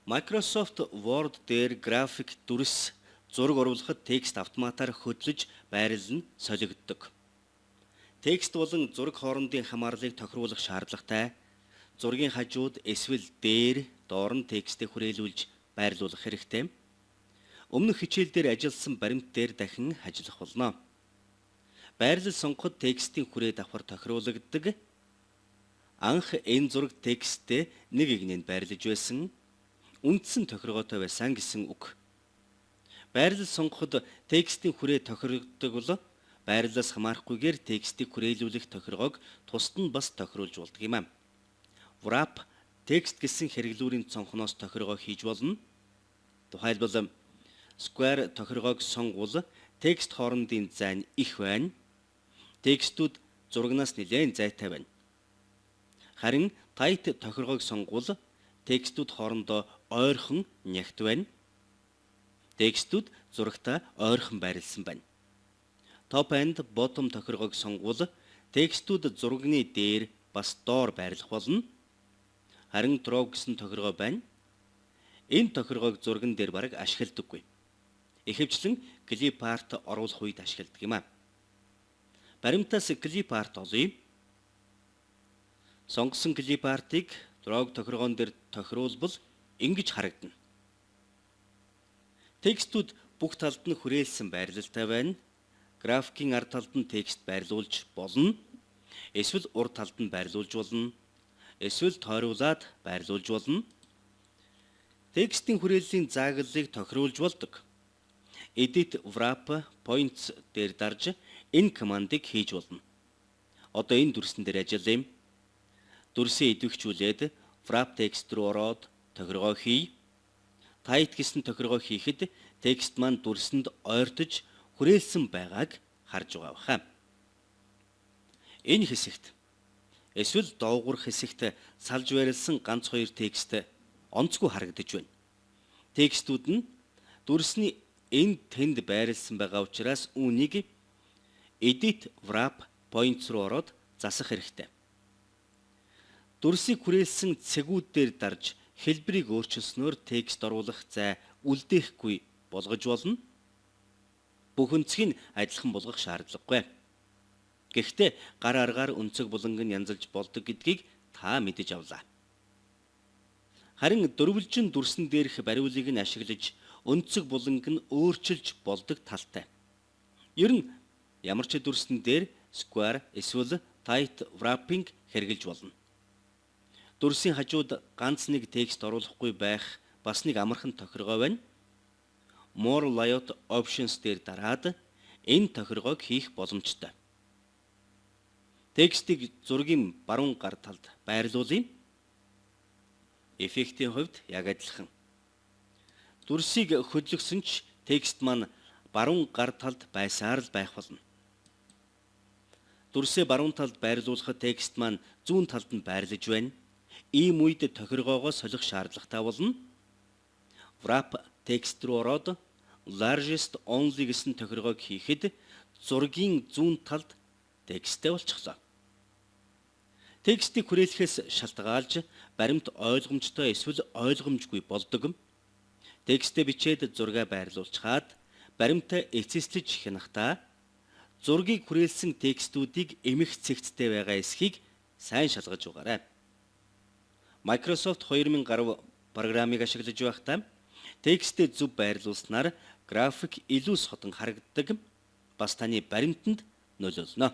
Microsoft Word дээр график дүрс зураг оруулахад текст автоматар хөтлөж байрлал нь солигддог. Текст болон зураг хоорондын хамаарлыг тохируулах шаардлагатай. Зургийн хажууд эсвэл дээр доор нь текстийг хүрээлүүлж байрлуулах хэрэгтэй. Өмнөх хичээлдээр ажилласан баримт дээр дахин ажиллах болно. Байрлал сонгоход текстийн хүрээ давхар тохируулагддаг. Анх энэ зураг тексттэй нэг игнэнд байрлаж байсан. Үндсэн тохиргоотой байсан гэсэн үг. Байрлал сонгоход текстийн хүрээ тохирогддог бол байрлалаас хамаарахгүйгээр текстийг хүрээлүүлэх тохиргоог тусад нь бас тохируулж болдог юм аа. Wrap текст гэсэн хэрэглүүрийн цонхноос тохиргоо хийж болно. Тухайлбал square тохиргоог сонгуул текст хоорондын зай нь их байна. Текстүүд зурагнаас нэлээд зайтай байна. Харин tight тохиргоог сонгуул текстүүд хоорондоо ойрхон нягт байна. Текстүүд зурагтай ойрхон байрласан байна. Top and bottom тохиргоог сонгуул текстүүд зурагны дээр бас доор байрлах болно. Харин draw гэсэн тохиргоо байна. Энэ тохиргоог зурган дээр бараг ашигладаггүй. Ихэвчлэн clip art оруулах үед ашигладаг юм аа. Баримтаас clip art олъё. Сонгосон clip art-ыг draw тохиргоон дээр тохируулбал ингэж харагдана. Текстүүд бүх талд нь хүрээлсэн байрлалтай байна. Графикийн ард талд нь текст байрлуулж болно. Эсвэл урд талд нь байрлуулж болно. Эсвэл тойруулаад байрлуулж болно. Текстийн хүрээллийн зааглалыг тохируулж болдог. Edit wrap points дээр дарж энэ командыг хийж болно. Одоо энэ дүрсэн дээр ажиллая. Дүрсээ идэвхжүүлээд wrap text руу ороод тохиргоо хий. Tight гэсэн тохиргоо хийхэд текст маань дүрсэнд ойртож хүрээлсэн байгааг харж байгаа баха. Энэ хэсэгт эсвэл доогуур хэсэгт салж байрласан ганц хоёр текст онцгүй харагдаж байна. Текстүүд нь дүрсний энд тэнд байрласан байгаа учраас үүнийг edit wrap points руу ороод засах хэрэгтэй. Дүрсийг хүрээлсэн цэгүүд дээр дарж хэлбэрийг өөрчилснөөр текст оруулах зай үлдээхгүй болгож болно. Бүх өнцгийг адилхан болгох шаардлагагүй. Гэхдээ гар аргаар өнцөг буланг нь янзалж болдог гэдгийг та мэдэж авлаа. Харин дөрвөлжин дүрсэн дээрх бариулыг нь ашиглаж өнцөг буланг нь өөрчилж болдог талтай. Ер нь ямар ч дүрсэн дээр square эсвэл tight wrapping хэрэгжилж болно. Дүрсийн хажууд ганц нэг текст оруулахгүй байх бас нэг амархан тохиргоо байна. More layout options дээр дараад энэ тохиргоог хийх боломжтой. Текстийг зургийн баруун гар талд байрлуулъя. Эффектийн хувьд яг адилхан. Дүрсийг хөдлөсөн ч текст маань баруун гар талд байсаар л байх болно. Дүрсээ баруун талд байрлуулахад текст маань зүүн талд нь байрлаж байна. Ийм үед тохиргоогоо солих шаардлагатай болно. Wrap text руу ороод largest only гэсэн тохиргоог хийхэд зургийн зүүн талд тексттэй болчихлоо. Текстийг хүрээлэхээс шалтгаалж баримт ойлгомжтой эсвэл ойлгомжгүй болдог. Текстээ бичээд зургаа байрлуулчихад баримтаа эцэслэж хянахдаа зургийг хүрээлсэн текстүүдийг эмх цэгцтэй байгаа эсхийг сайн шалгаж угаарай. Microsoft 2010 программыг ашиглаж байхдаа текстээ зөв байрлуулснаар график илүү содон харагддаг. Бас таны баримтанд нөлөөлнө.